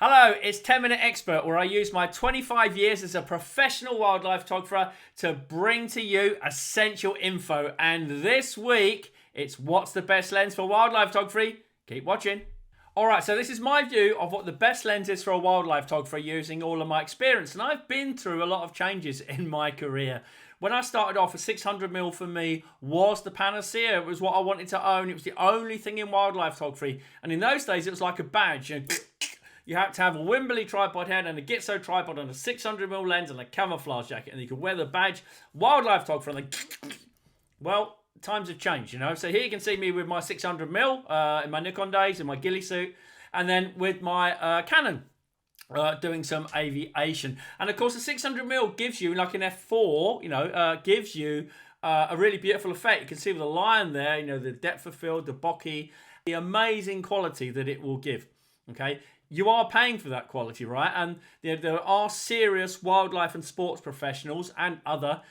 Hello, it's 10 Minute Expert, where I use my 25 years as a professional wildlife photographer to bring to you essential info. And this week, it's what's the best lens for wildlife photography? Keep watching. Alright, so this is my view of what the best lens is for a wildlife photographer using all of my experience. And I've been through a lot of changes in my career. When I started off, a 600mm for me was the panacea. It was what I wanted to own. It was the only thing in wildlife photography. And in those days, it was like a badge. You had to have a Wimberley tripod head and a Gitzo tripod and a 600mm lens and a camouflage jacket, and you could wear the badge wildlife photographer. And well, times have changed, So here you can see me with my 600mm in my Nikon days, in my ghillie suit, and then with my Canon doing some aviation. And of course, the 600mm gives you, like an f4, gives you a really beautiful effect. You can see with the lion there, the depth of field, the bokeh, the amazing quality that it will give. Okay. You are paying for that quality, right? And there are serious wildlife and sports professionals and other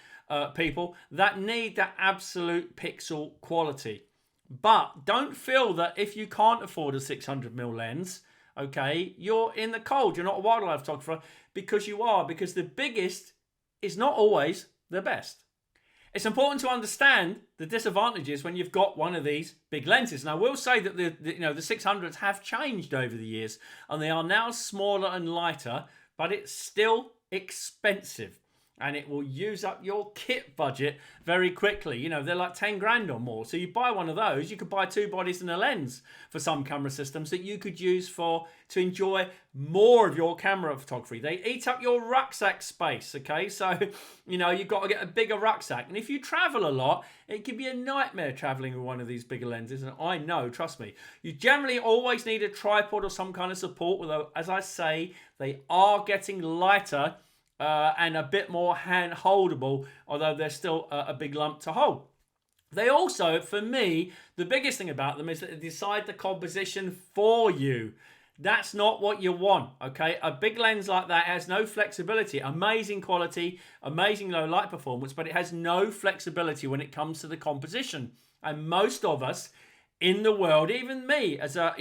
people that need that absolute pixel quality. But don't feel that if you can't afford a 600mm lens, okay, you're in the cold. You're not a wildlife photographer, because you are. Because the biggest is not always the best. It's important to understand the disadvantages when you've got one of these big lenses. Now, I will say that the 600s have changed over the years, and they are now smaller and lighter, but it's still expensive, and it will use up your kit budget very quickly. They're like 10 grand or more. So you buy one of those, you could buy two bodies and a lens for some camera systems that you could use to enjoy more of your camera photography. They eat up your rucksack space, okay? So, you've got to get a bigger rucksack. And if you travel a lot, it can be a nightmare traveling with one of these bigger lenses. And I know, trust me. You generally always need a tripod or some kind of support, although, as I say, they are getting lighter and a bit more hand-holdable, although they're still a big lump to hold. They also, for me, the biggest thing about them is that they decide the composition for you. That's not what you want, okay? A big lens like that has no flexibility. Amazing quality, amazing low light performance, but it has no flexibility when it comes to the composition. And most of us in the world, even me, as a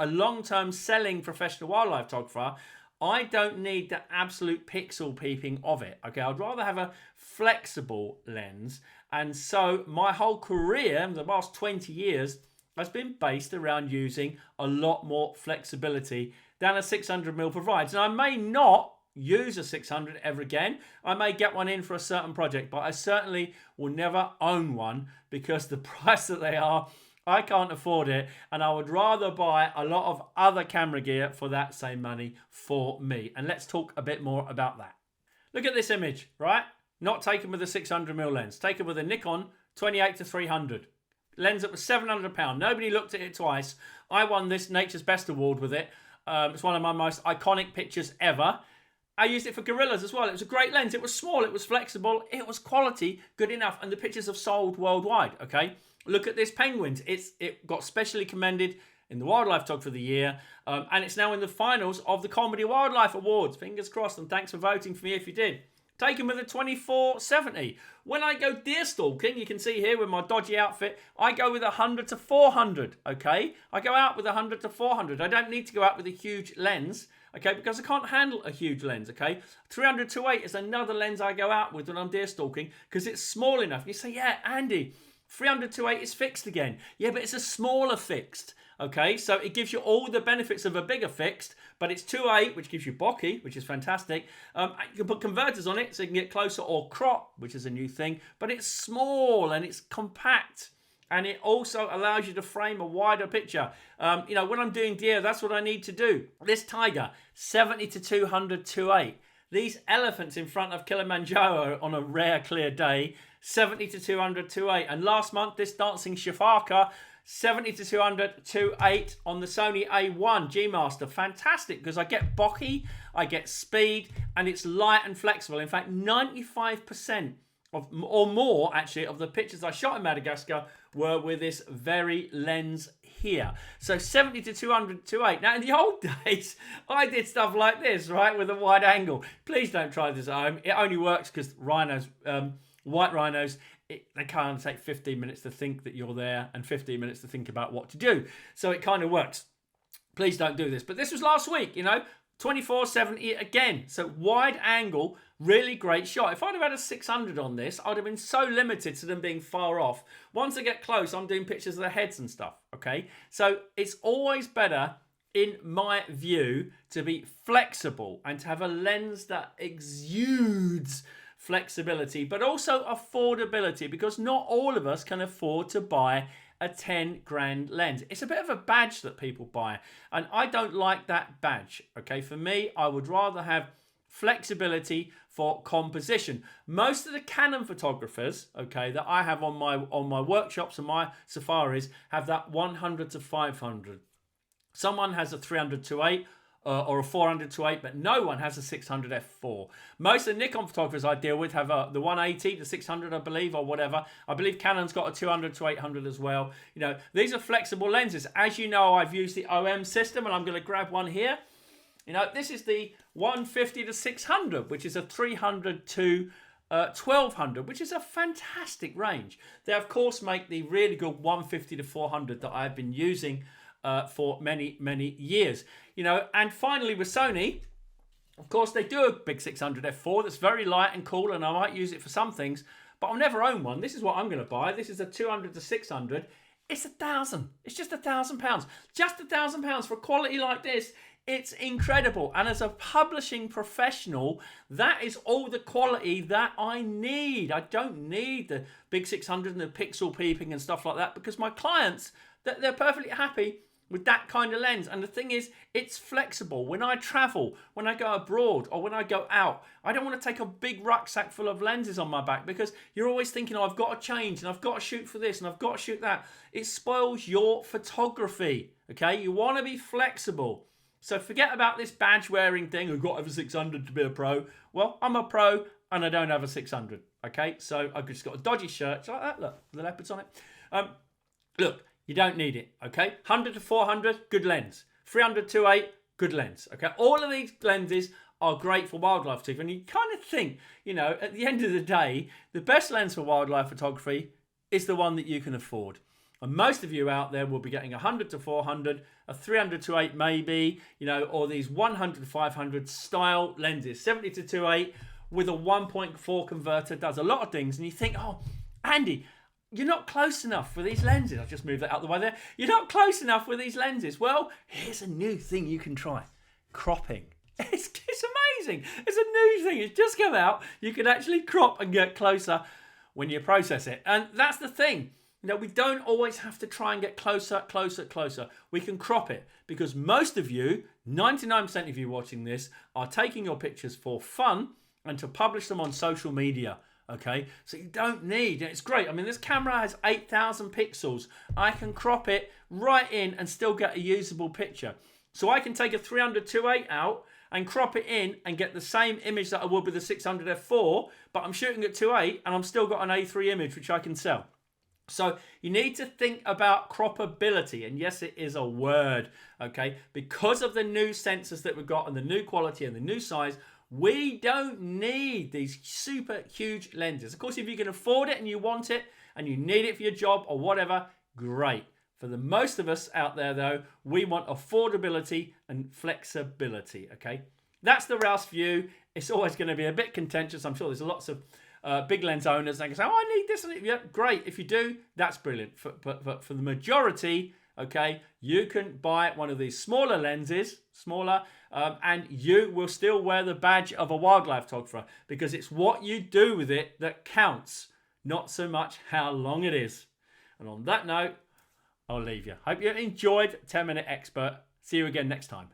long-term selling professional wildlife photographer, I don't need the absolute pixel peeping of it, okay? I'd rather have a flexible lens. And so my whole career, the last 20 years, has been based around using a lot more flexibility than a 600mm provides. And I may not use a 600 ever again. I may get one in for a certain project, but I certainly will never own one, because the price that they are, I can't afford it, and I would rather buy a lot of other camera gear for that same money for me. And let's talk a bit more about that. Look at this image, right? Not taken with a 600mm lens, taken with a Nikon 28-300. Lens that was £700. Nobody looked at it twice. I won this Nature's Best Award with it. It's one of my most iconic pictures ever. I used it for gorillas as well. It was a great lens. It was small, it was flexible, it was quality, good enough, and the pictures have sold worldwide, okay? Look at this penguin. It got specially commended in the Wildlife Photographer of the Year, and it's now in the finals of the Comedy Wildlife Awards. Fingers crossed, and thanks for voting for me if you did. Taken with a 24-70. When I go deer stalking, you can see here with my dodgy outfit, I go with 100-400, okay? I go out with 100-400. I don't need to go out with a huge lens, okay, because I can't handle a huge lens, okay? 300-8 is another lens I go out with when I'm deer stalking, because it's small enough. You say, yeah, Andy, 300-8 is fixed again. Yeah, but it's a smaller fixed. Okay, so it gives you all the benefits of a bigger fixed, but it's 2.8, which gives you bokeh, which is fantastic. You can put converters on it so you can get closer, or crop, which is a new thing, but it's small and it's compact. And it also allows you to frame a wider picture. When I'm doing deer, that's what I need to do. This tiger, 70-200 2.8. These elephants in front of Kilimanjaro on a rare clear day, 70-200 2.8. And last month, this dancing shafaka, 70-200 2.8 on the Sony A1 G Master. Fantastic, because I get bokeh, I get speed, and it's light and flexible. In fact, 95% or more actually of the pictures I shot in Madagascar were with this very lens here. So 70-200 2.8. Now in the old days, I did stuff like this, right, with a wide angle. Please don't try this at home. It only works because rhinos, white rhinos, they kind of take 15 minutes to think that you're there and 15 minutes to think about what to do. So it kind of works. Please don't do this. But this was last week, 24-70 again. So wide angle, really great shot. If I'd have had a 600 on this, I'd have been so limited to them being far off. Once I get close, I'm doing pictures of their heads and stuff, okay? So it's always better, in my view, to be flexible and to have a lens that exudes flexibility, but also affordability, because not all of us can afford to buy a 10 grand lens. It's a bit of a badge that people buy, and I don't like that badge. Okay, for me, I would rather have flexibility for composition. Most of the Canon photographers, okay, that I have on my workshops and my safaris have that 100 to 500. Someone has a 300 to 8 or a 400 to 8, but no one has a 600 f4. Most of the Nikon photographers I deal with have the 180, the 600, I believe, or whatever. I believe Canon's got a 200 to 800 as well. You know, these are flexible lenses. As you know, I've used the OM system, and I'm going to grab one here. You know, this is the 150 to 600, which is a 300 to 1200, which is a fantastic range. They, of course, make the really good 150 to 400 that I've been using for many, many years. You know, and finally with Sony, of course, they do a big 600 f4 that's very light and cool, and I might use it for some things, but I'll never own one. This is what I'm going to buy. This is a 200 to 600. It's £1,000. It's just £1,000. Just £1,000 for quality like this. It's incredible. And as a publishing professional, that is all the quality that I need. I don't need the big 600 and the pixel peeping and stuff like that, because my clients, they're perfectly happy with that kind of lens. And the thing is, it's flexible. When I travel, when I go abroad, or when I go out, I don't want to take a big rucksack full of lenses on my back, because you're always thinking, oh, I've got to change, and I've got to shoot for this, and I've got to shoot that. It spoils your photography, okay? You want to be flexible. So forget about this badge wearing thing. I've got to have a 600 to be a pro. Well, I'm a pro, and I don't have a 600, okay? So I've just got a dodgy shirt like that. Look, the leopards on it. Look, you don't need it, okay? 100 to 400, good lens. 300 to 8, good lens, okay? All of these lenses are great for wildlife photography. And you kind of think, you know, at the end of the day, the best lens for wildlife photography is the one that you can afford. And most of you out there will be getting 100 to 400, a 300 to 8 maybe, you know, or these 100 to 500 style lenses. 70 to 2.8 with a 1.4 converter does a lot of things. And you think, oh, Andy, you're not close enough for these lenses. I'll just move that out of the way there. You're not close enough with these lenses. Well, here's a new thing you can try. Cropping. It's amazing. It's a new thing. It's just come out. You can actually crop and get closer when you process it. And that's the thing. You know, we don't always have to try and get closer. We can crop it, because most of you, 99% of you watching this, are taking your pictures for fun and to publish them on social media. Okay, so you don't need, it's great. I mean, this camera has 8,000 pixels. I can crop it right in and still get a usable picture. So I can take a 300 2.8 out and crop it in and get the same image that I would with the 600 f4, but I'm shooting at 2.8 and I'm still got an A3 image which I can sell. So you need to think about croppability, and yes, it is a word, okay? Because of the new sensors that we've got and the new quality and the new size, we don't need these super huge lenses. Of course, if you can afford it and you want it and you need it for your job or whatever, great. For the most of us out there, though, we want affordability and flexibility, okay? That's the Rouse view. It's always going to be a bit contentious. I'm sure there's lots of big lens owners. They can say, oh, I need this. Yeah, great. If you do, that's brilliant. But for the majority, okay, you can buy one of these smaller lenses, and you will still wear the badge of a wildlife photographer, because it's what you do with it that counts, not so much how long it is. And on that note, I'll leave you. Hope you enjoyed 10 Minute Expert. See you again next time.